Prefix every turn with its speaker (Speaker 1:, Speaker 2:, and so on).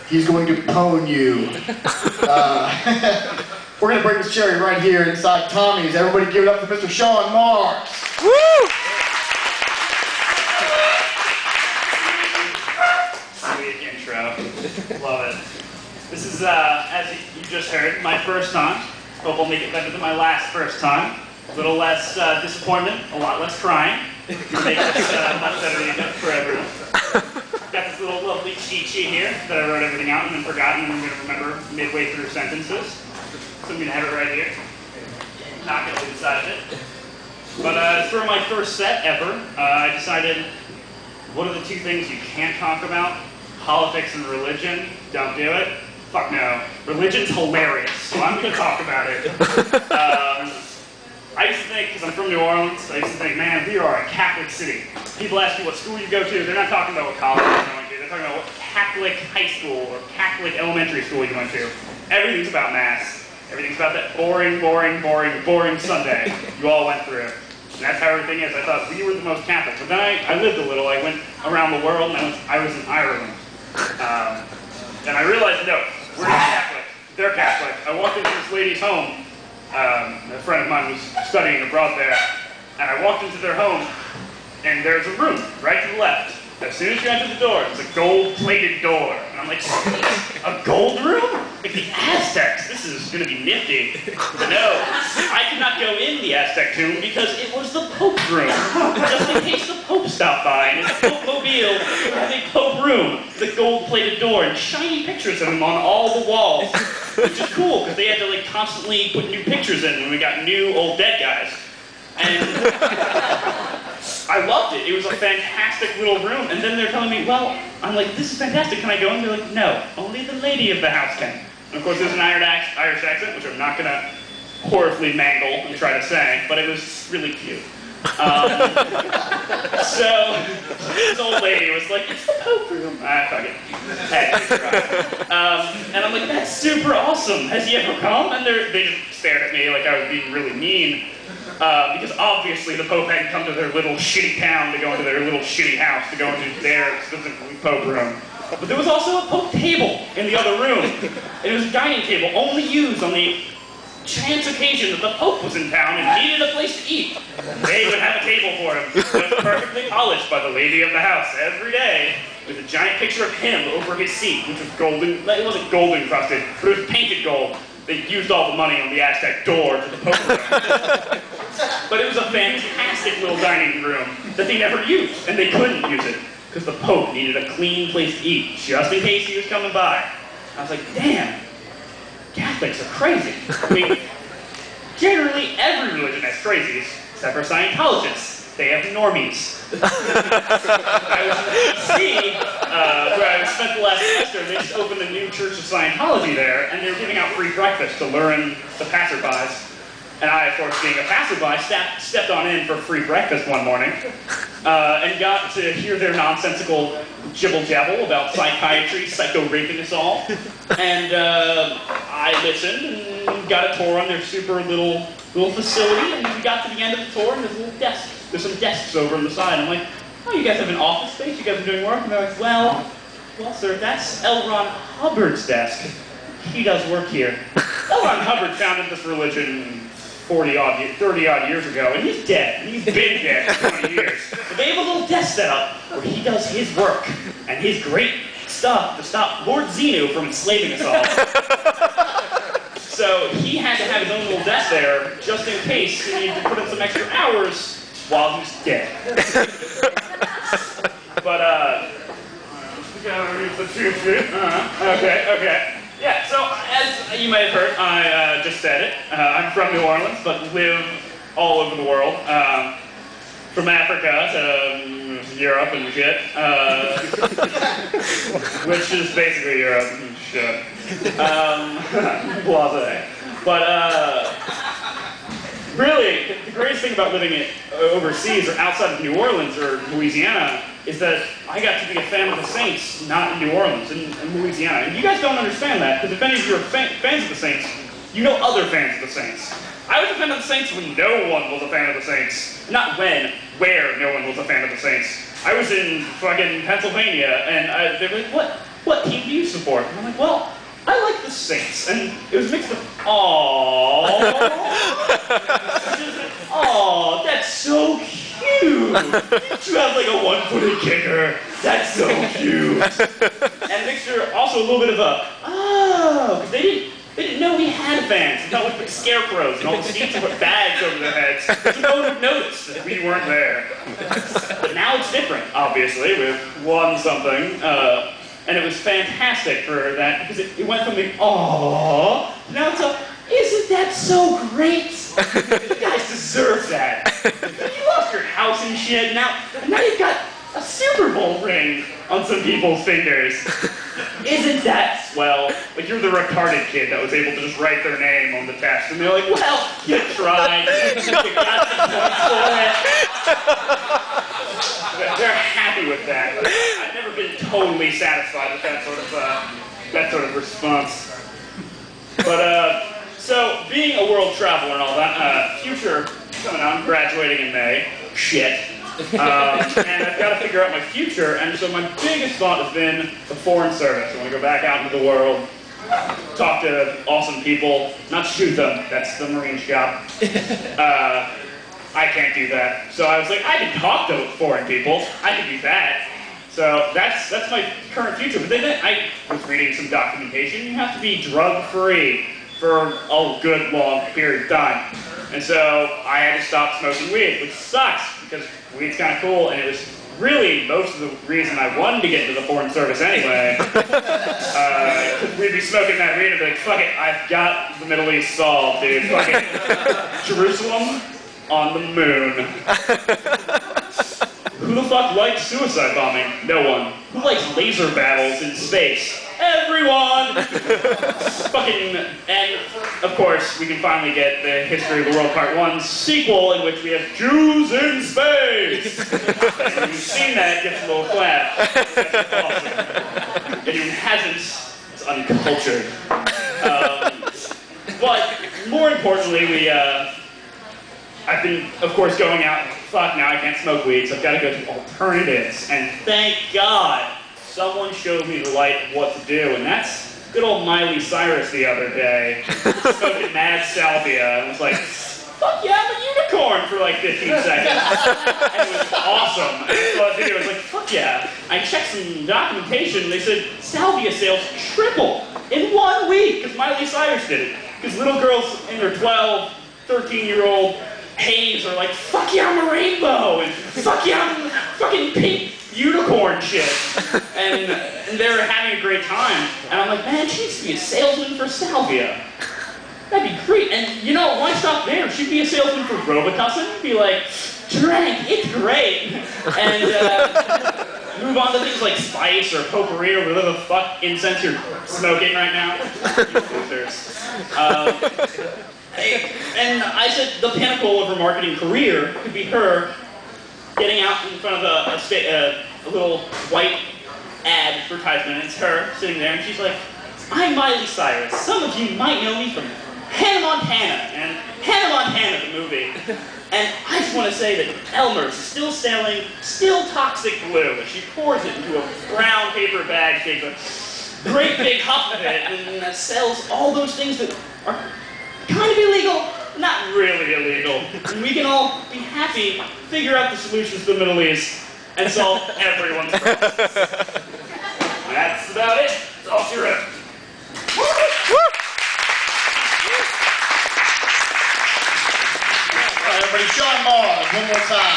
Speaker 1: He's going to pwn you. We're going to bring this cherry right here inside Tommy's. Everybody give it up for Mr. Sean Mars.
Speaker 2: Woo!
Speaker 3: Sweet intro. Love it. This is, as you just heard, my first time. Hope I'll make it better than my last first time. A little less disappointment, a lot less crying. Make this much better than forever. Got this little lovely cheat sheet here that I wrote everything out and then forgotten, and I'm going to remember midway through sentences. So I'm going to have it right here. Not going to leave inside of it. But for my first set ever, I decided, what are the two things you can't talk about? Politics and religion. Don't do it. Fuck no. Religion's hilarious, so I'm going to talk about it. I used to think, because I'm from New Orleans, I used to think, man, we are a Catholic city. People ask you what school you go to, they're not talking about what college you're going to, they're talking about what Catholic high school or Catholic elementary school you went to. Everything's about Mass. Everything's about that boring, boring, boring, boring Sunday you all went through. And that's how everything is. I thought we were the most Catholic. But then I lived a little. I went around the world, and I was in Ireland. And I realized, no, we're not Catholic. They're Catholic. I walked into this lady's home. A friend of mine was studying abroad there, and I walked into their home, and there's a room right to the left. As soon as you enter the door, it's a gold-plated door. And I'm like, a gold room? Like the Aztecs, this is going to be nifty. But no, I could not go in the Aztec tomb because it was the Pope's room. Just in case the Pope stopped by in his Pope-mobile, had a Pope room, the gold-plated door, and shiny pictures of him on all the walls. Which is cool, because they had to like constantly put new pictures in when we got new old dead guys. And I loved it. It was a fantastic little room. And then they're telling me, well, I'm like, this is fantastic. Can I go in? They're like, no, only the lady of the house can. And of course, there's an Irish accent, which I'm not going to horribly mangle and try to say, but it was really cute. So this old lady was like, it's the Pope room. Fuck it. And I'm like, that's super awesome. Has he ever come? And they just stared at me like I was being really mean. Because obviously the Pope hadn't come to their little shitty town to go into their little shitty house to go into their specifically Pope room. But there was also a Pope table in the other room. It was a dining table only used on the chance occasion that the Pope was in town and needed a place to eat. They would have a table for him, just perfectly polished by the lady of the house every day, with a giant picture of him over his seat, which was golden. It wasn't gold encrusted, but it was painted gold. They used all the money on the Aztec door to the Pope room. But it was a fantastic little dining room that they never used, and they couldn't use it, because the Pope needed a clean place to eat, just in case he was coming by. I was like, damn, Catholics are crazy. I mean, generally every religion has crazies, except for Scientologists. They have normies. I was in D.C., where I spent the last semester, they just opened a new Church of Scientology there, and they were giving out free breakfast to luring the passerbys. And I, of course, being a passerby, stepped on in for free breakfast one morning, and got to hear their nonsensical jibble-jabble about psychiatry, psycho-raping us all. And I listened and got a tour on their super little facility, and we got to the end of the tour, and there's a little desk. There's some desks over on the side. I'm like, oh, you guys have an office space? You guys are doing work? And they're like, well, sir, that's L. Ron Hubbard's desk. He does work here. L. Ron Hubbard founded this religion 30-odd years ago, and he's dead. And he's been dead for 20 years. But they have a little desk set up where he does his work and his great stuff to stop Lord Zeno from enslaving us all. So he had to have his own little desk there just in case he needed to put in some extra hours while he's dead. But, okay. Yeah, so as you might have heard, I just said it. I'm from New Orleans, but live all over the world. From Africa to Europe and shit. Which is basically Europe and shit. Blase. But, really, the greatest thing about living overseas or outside of New Orleans or Louisiana is that I got to be a fan of the Saints, not in New Orleans, in Louisiana. And you guys don't understand that, because if any of you are fans of the Saints, you know other fans of the Saints. I was a fan of the Saints when no one was a fan of the Saints. Not when, where no one was a fan of the Saints. I was in fucking Pennsylvania, and they were like, what? what team do you support? And I'm like, well, I like the Saints. And it was mixed with, aww. Aw, that's so cute. You have like a one-footed kicker. That's so cute. And mixture also a little bit of a, oh, because they didn't know we had fans. They thought we put scarecrows and all the seats and put bags over their heads, so no one would notice that we weren't there. But now it's different, obviously. We've won something, and it was fantastic for that, because it went from the aww, now it's a, isn't that so great? You guys deserve that. You lost your house and shit, now you've got a Super Bowl ring on some people's fingers. Isn't that swell? Like, you're the retarded kid that was able to just write their name on the test, and they're like, well, you tried. You got some points for it. They're happy with that. I've never been totally satisfied with that sort of response. But, so, being a world traveler and all that, future coming out, I'm graduating in May. Shit. And I've got to figure out my future, and so my biggest thought has been the foreign service. I want to go back out into the world, talk to awesome people, not shoot them, that's the Marine job. I can't do that. So I was like, I can talk to foreign people, I can do that. So that's my current future. But then I was reading some documentation, you have to be drug-free for a good long period of time. And so I had to stop smoking weed, which sucks, because weed's kind of cool, and it was really most of the reason I wanted to get into the foreign service anyway. We'd be smoking that weed and be like, fuck it, I've got the Middle East solved, dude. Fuck it. Jerusalem on the moon. Who the fuck likes suicide bombing? No one. Who likes laser battles in space? Everyone! Fucking, and of course, we can finally get the History of the World Part 1 sequel, in which we have Jews in space! And if you've seen that, it gets a little clap. That's awesome. Anyone who hasn't, it's uncultured. But, more importantly, I've been, of course, going out, fuck, now I can't smoke weed, so I've got to go to alternatives, and thank God! Someone showed me the light of what to do, and that's good old Miley Cyrus the other day. Smoking mad salvia, and was like, fuck yeah, I'm a unicorn for like 15 seconds. And it was awesome. I saw that video, I was like, fuck yeah. I checked some documentation, and they said salvia sales tripled in 1 week, because Miley Cyrus did it. Because little girls in their 12, 13-year-old haze are like, fuck yeah, I'm a rainbow, and fuck yeah, I'm fucking pink unicorn shit. And they're having a great time. And I'm like, man, she needs to be a salesman for salvia. That'd be great. And you know, why stop there? She'd be a salesman for Robitussin. Be like, drink, it's great. And move on to things like spice or potpourri or whatever the fuck incense you're smoking right now. And I said the pinnacle of her marketing career could be her getting out in front of a little white advertisement. It's her sitting there, and she's like, I'm Miley Cyrus. Some of you might know me from Hannah Montana, and Hannah Montana, the movie. And I just want to say that Elmer's is still selling, still toxic blue. And she pours it into a brown paper bag, takes a great big huff of it, and sells all those things that are kind of illegal, not really illegal. And we can all be happy, figure out the solutions to the Middle East, and solve everyone's problems. That's about it. That's all she wrote.
Speaker 1: All right, everybody, Sean Mars, one more time.